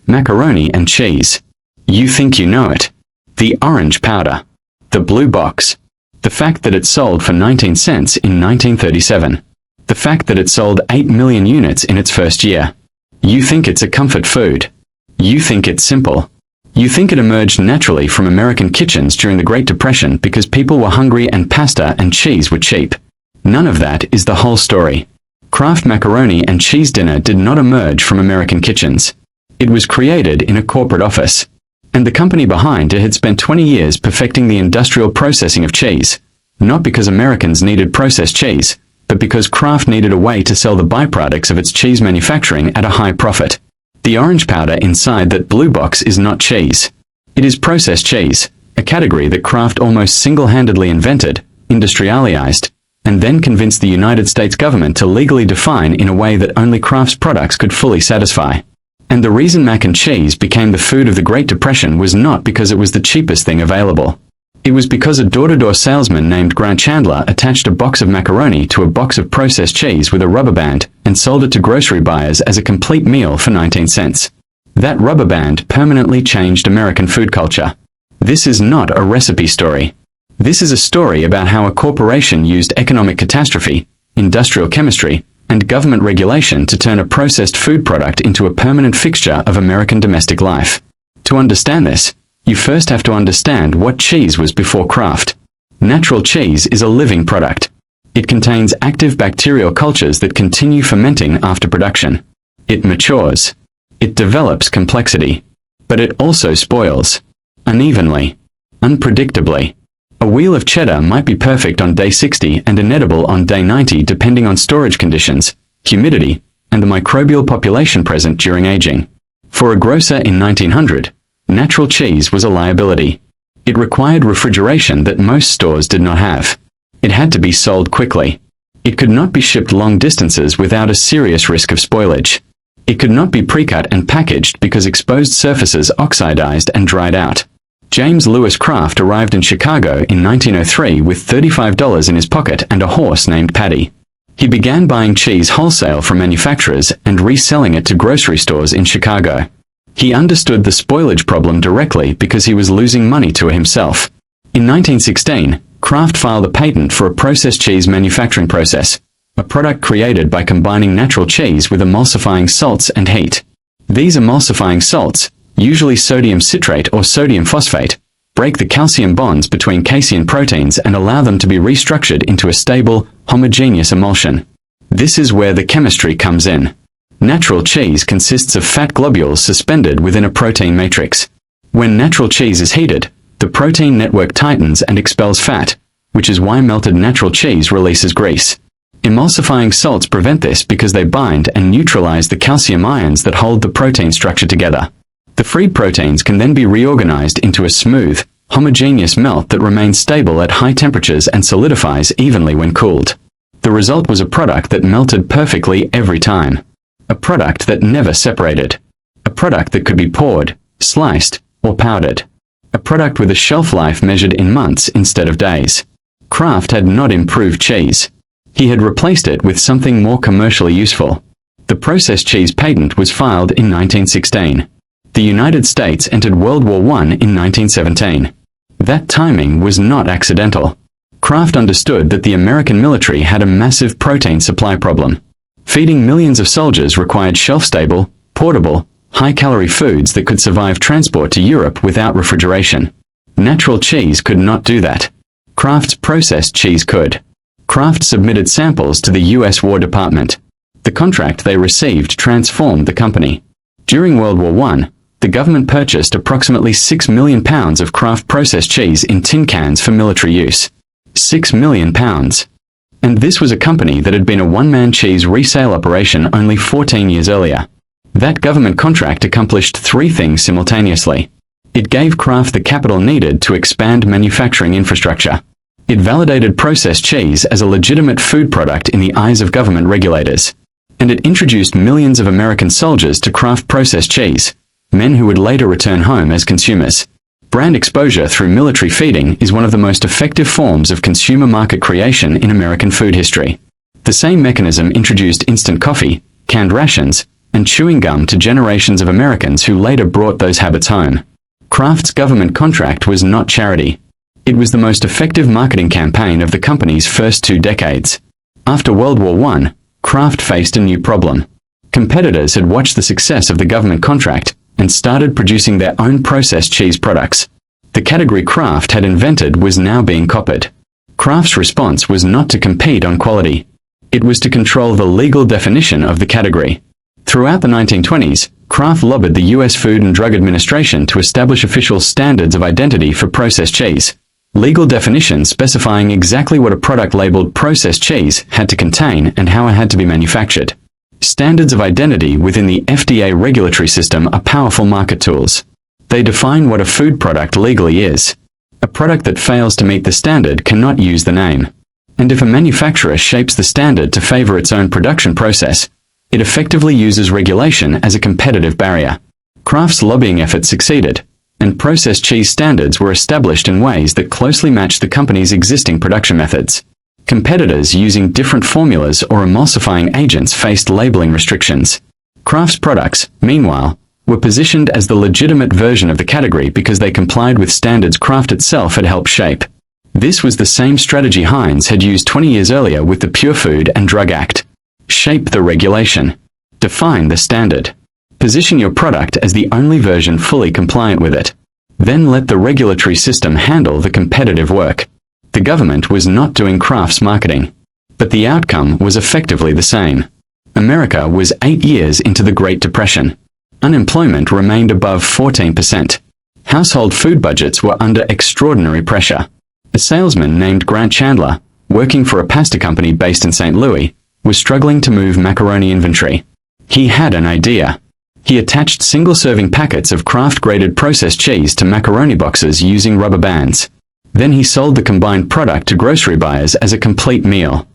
Macaroni and cheese. You think you know it. The orange powder. The blue box. The fact that it sold for 19 cents in 1937. The fact that it sold 8 million units in its first year. You think it's a comfort food. You think it's simple. You think it emerged naturally from American kitchens during the Great Depression because people were hungry and pasta and cheese were cheap. None of that is the whole story. Kraft Macaroni and Cheese Dinner did not emerge from American kitchens. It was created in a corporate office. And the company behind it had spent 20 years perfecting the industrial processing of cheese. Not because Americans needed processed cheese, but because Kraft needed a way to sell the byproducts of its cheese manufacturing at a high profit. The orange powder inside that blue box is not cheese. It is processed cheese, a category that Kraft almost single-handedly invented, industrialized, and then convinced the United States government to legally define in a way that only Kraft's products could fully satisfy. And the reason mac and cheese became the food of the Great Depression was not because it was the cheapest thing available. It was because a door-to-door salesman named Grant Chandler attached a box of macaroni to a box of processed cheese with a rubber band and sold it to grocery buyers as a complete meal for 19 cents. That rubber band permanently changed American food culture. This is not a recipe story. This is a story about how a corporation used economic catastrophe, industrial chemistry, and government regulation to turn a processed food product into a permanent fixture of American domestic life. To understand this, you first have to understand what cheese was before Kraft. Natural cheese is a living product. It contains active bacterial cultures that continue fermenting after production. It matures. It develops complexity. But it also spoils. Unevenly. Unpredictably. A wheel of cheddar might be perfect on day 60 and inedible on day 90 depending on storage conditions, humidity, and the microbial population present during aging. For a grocer in 1900, natural cheese was a liability. It required refrigeration that most stores did not have. It had to be sold quickly. It could not be shipped long distances without a serious risk of spoilage. It could not be pre-cut and packaged because exposed surfaces oxidized and dried out. James Lewis Kraft arrived in Chicago in 1903 with $35 in his pocket and a horse named Paddy. He began buying cheese wholesale from manufacturers and reselling it to grocery stores in Chicago. He understood the spoilage problem directly because he was losing money to it himself. In 1916, Kraft filed a patent for a processed cheese manufacturing process, a product created by combining natural cheese with emulsifying salts and heat. These emulsifying salts, usually sodium citrate or sodium phosphate, break the calcium bonds between casein proteins and allow them to be restructured into a stable, homogeneous emulsion. This is where the chemistry comes in. Natural cheese consists of fat globules suspended within a protein matrix. When natural cheese is heated, the protein network tightens and expels fat, which is why melted natural cheese releases grease. Emulsifying salts prevent this because they bind and neutralize the calcium ions that hold the protein structure together. The freed proteins can then be reorganized into a smooth, homogeneous melt that remains stable at high temperatures and solidifies evenly when cooled. The result was a product that melted perfectly every time. A product that never separated. A product that could be poured, sliced, or powdered. A product with a shelf life measured in months instead of days. Kraft had not improved cheese. He had replaced it with something more commercially useful. The processed cheese patent was filed in 1916. The United States entered World War I in 1917. That timing was not accidental. Kraft understood that the American military had a massive protein supply problem. Feeding millions of soldiers required shelf-stable, portable, high-calorie foods that could survive transport to Europe without refrigeration. Natural cheese could not do that. Kraft's processed cheese could. Kraft submitted samples to the U.S. War Department. The contract they received transformed the company. During World War I, the government purchased approximately 6 million pounds of Kraft processed cheese in tin cans for military use. 6 million pounds. And this was a company that had been a one-man cheese resale operation only 14 years earlier. That government contract accomplished three things simultaneously. It gave Kraft the capital needed to expand manufacturing infrastructure. It validated processed cheese as a legitimate food product in the eyes of government regulators. And it introduced millions of American soldiers to Kraft processed cheese, men who would later return home as consumers. Brand exposure through military feeding is one of the most effective forms of consumer market creation in American food history. The same mechanism introduced instant coffee, canned rations, and chewing gum to generations of Americans who later brought those habits home. Kraft's government contract was not charity. It was the most effective marketing campaign of the company's first 2 decades. After World War I, Kraft faced a new problem. Competitors had watched the success of the government contract and started producing their own processed cheese products. The category Kraft had invented was now being copied. Kraft's response was not to compete on quality. It was to control the legal definition of the category. Throughout the 1920s, Kraft lobbied the U.S. Food and Drug Administration to establish official standards of identity for processed cheese. Legal definitions specifying exactly what a product labeled processed cheese had to contain and how it had to be manufactured. Standards of identity within the FDA regulatory system are powerful market tools. They define what a food product legally is. A product that fails to meet the standard cannot use the name. And if a manufacturer shapes the standard to favor its own production process, it effectively uses regulation as a competitive barrier. Kraft's lobbying efforts succeeded, and processed cheese standards were established in ways that closely matched the company's existing production methods. Competitors using different formulas or emulsifying agents faced labeling restrictions. Kraft's products, meanwhile, were positioned as the legitimate version of the category because they complied with standards Kraft itself had helped shape. This was the same strategy Heinz had used 20 years earlier with the Pure Food and Drug Act. Shape the regulation. Define the standard. Position your product as the only version fully compliant with it. Then let the regulatory system handle the competitive work. The government was not doing Kraft's marketing, but the outcome was effectively the same. America was 8 years into the Great Depression. Unemployment remained above 14%. Household food budgets were under extraordinary pressure. A salesman named Grant Chandler, working for a pasta company based in St. Louis, was struggling to move macaroni inventory. He had an idea. He attached single-serving packets of Kraft-graded processed cheese to macaroni boxes using rubber bands. Then he sold the combined product to grocery buyers as a complete meal.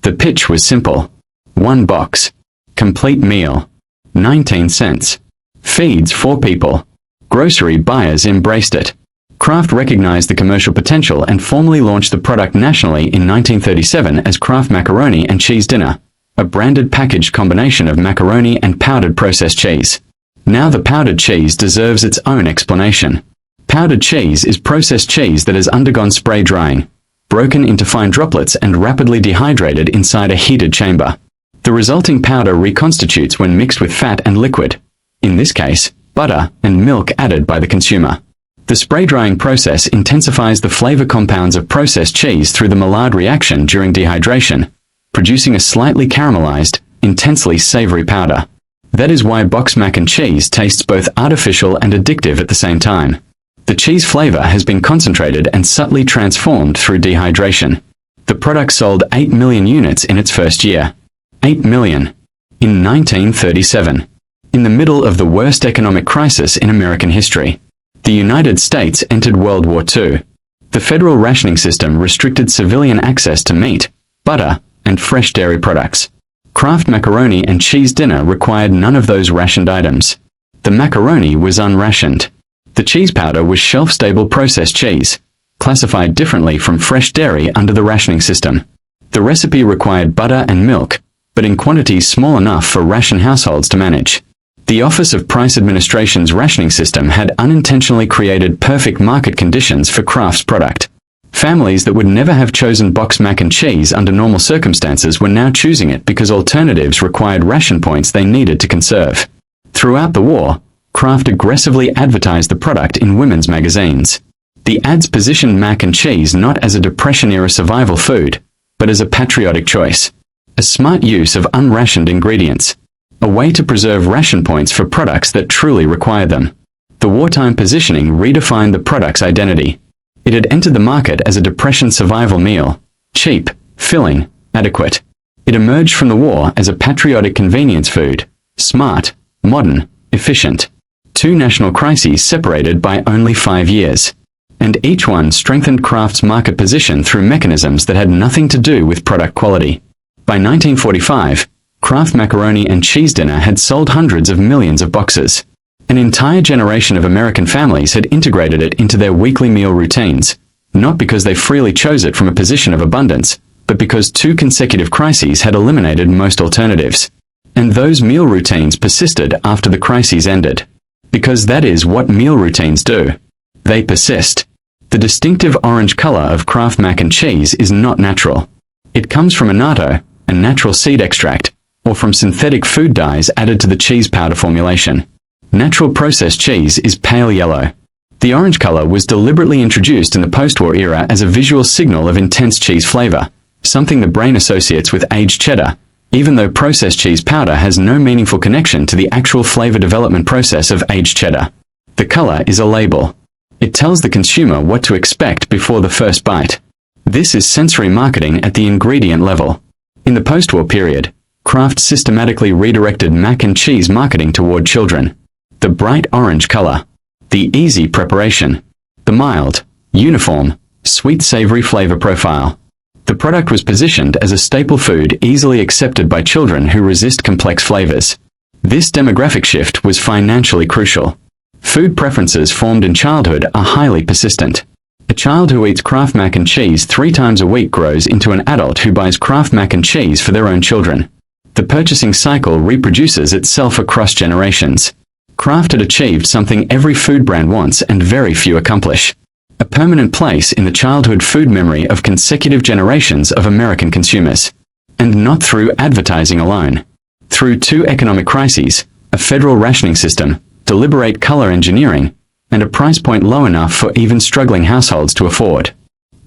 The pitch was simple. 1 box. Complete meal. 19 cents. Feeds 4 people. Grocery buyers embraced it. Kraft recognized the commercial potential and formally launched the product nationally in 1937 as Kraft Macaroni and Cheese Dinner, a branded packaged combination of macaroni and powdered processed cheese. Now the powdered cheese deserves its own explanation. Powdered cheese is processed cheese that has undergone spray drying, broken into fine droplets and rapidly dehydrated inside a heated chamber. The resulting powder reconstitutes when mixed with fat and liquid, in this case, butter and milk added by the consumer. The spray drying process intensifies the flavor compounds of processed cheese through the Maillard reaction during dehydration, producing a slightly caramelized, intensely savory powder. That is why box mac and cheese tastes both artificial and addictive at the same time. The cheese flavor has been concentrated and subtly transformed through dehydration. The product sold 8 million units in its first year. 8 million. In 1937. In the middle of the worst economic crisis in American history. The United States entered World War II. The federal rationing system restricted civilian access to meat, butter, and fresh dairy products. Kraft Macaroni and Cheese Dinner required none of those rationed items. The macaroni was unrationed. The cheese powder was shelf-stable processed cheese, classified differently from fresh dairy under the rationing system. The recipe required butter and milk, but in quantities small enough for ration households to manage. The Office of Price Administration's rationing system had unintentionally created perfect market conditions for Kraft's product. Families that would never have chosen box mac and cheese under normal circumstances were now choosing it because alternatives required ration points they needed to conserve. Throughout the war, Kraft aggressively advertised the product in women's magazines. The ads positioned mac and cheese not as a Depression-era survival food, but as a patriotic choice. A smart use of unrationed ingredients. A way to preserve ration points for products that truly require them. The wartime positioning redefined the product's identity. It had entered the market as a Depression survival meal. Cheap, filling, adequate. It emerged from the war as a patriotic convenience food. Smart, modern, efficient. 2 national crises separated by only 5 years. And each one strengthened Kraft's market position through mechanisms that had nothing to do with product quality. By 1945, Kraft Macaroni and Cheese Dinner had sold hundreds of millions of boxes. An entire generation of American families had integrated it into their weekly meal routines, not because they freely chose it from a position of abundance, but because 2 consecutive crises had eliminated most alternatives. And those meal routines persisted after the crises ended. Because that is what meal routines do. They persist. The distinctive orange color of Kraft mac and cheese is not natural. It comes from annatto, a natural seed extract, or from synthetic food dyes added to the cheese powder formulation. Natural processed cheese is pale yellow. The orange color was deliberately introduced in the post-war era as a visual signal of intense cheese flavor, something the brain associates with aged cheddar, even though processed cheese powder has no meaningful connection to the actual flavor development process of aged cheddar. The color is a label. It tells the consumer what to expect before the first bite. This is sensory marketing at the ingredient level. In the post-war period, Kraft systematically redirected mac and cheese marketing toward children. The bright orange color, the easy preparation, the mild, uniform, sweet savory flavor profile. The product was positioned as a staple food easily accepted by children who resist complex flavors. This demographic shift was financially crucial. Food preferences formed in childhood are highly persistent. A child who eats Kraft mac and cheese 3 times a week grows into an adult who buys Kraft mac and cheese for their own children. The purchasing cycle reproduces itself across generations. Kraft had achieved something every food brand wants and very few accomplish. A permanent place in the childhood food memory of consecutive generations of American consumers. And not through advertising alone. Through 2 economic crises, a federal rationing system, deliberate color engineering, and a price point low enough for even struggling households to afford.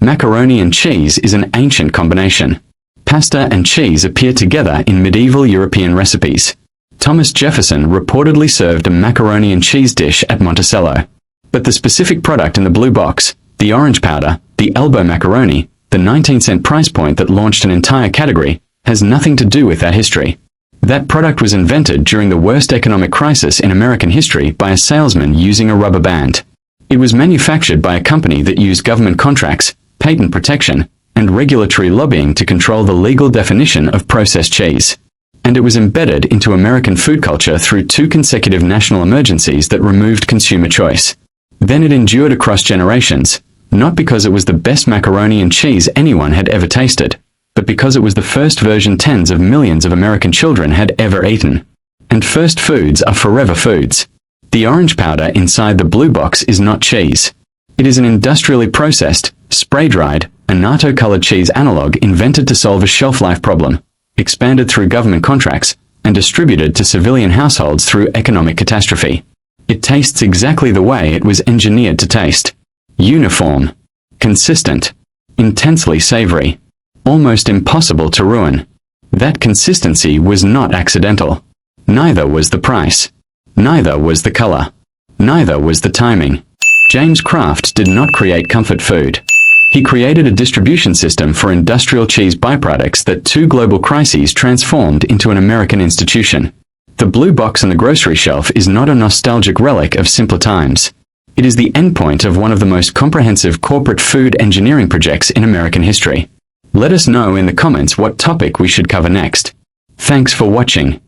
Macaroni and cheese is an ancient combination. Pasta and cheese appear together in medieval European recipes. Thomas Jefferson reportedly served a macaroni and cheese dish at Monticello. But the specific product in the blue box, the orange powder, the elbow macaroni, the 19-cent price point that launched an entire category, has nothing to do with that history. That product was invented during the worst economic crisis in American history by a salesman using a rubber band. It was manufactured by a company that used government contracts, patent protection, and regulatory lobbying to control the legal definition of processed cheese. And it was embedded into American food culture through 2 consecutive national emergencies that removed consumer choice. Then it endured across generations, not because it was the best macaroni and cheese anyone had ever tasted, but because it was the first version tens of millions of American children had ever eaten. And first foods are forever foods. The orange powder inside the blue box is not cheese. It is an industrially processed, spray-dried, annatto-colored cheese analog invented to solve a shelf life problem, expanded through government contracts, and distributed to civilian households through economic catastrophe. It tastes exactly the way it was engineered to taste. Uniform. Consistent. Intensely savory. Almost impossible to ruin. That consistency was not accidental. Neither was the price. Neither was the color. Neither was the timing. James Kraft did not create comfort food. He created a distribution system for industrial cheese byproducts that 2 global crises transformed into an American institution. The blue box on the grocery shelf is not a nostalgic relic of simpler times. It is the endpoint of one of the most comprehensive corporate food engineering projects in American history. Let us know in the comments what topic we should cover next. Thanks for watching.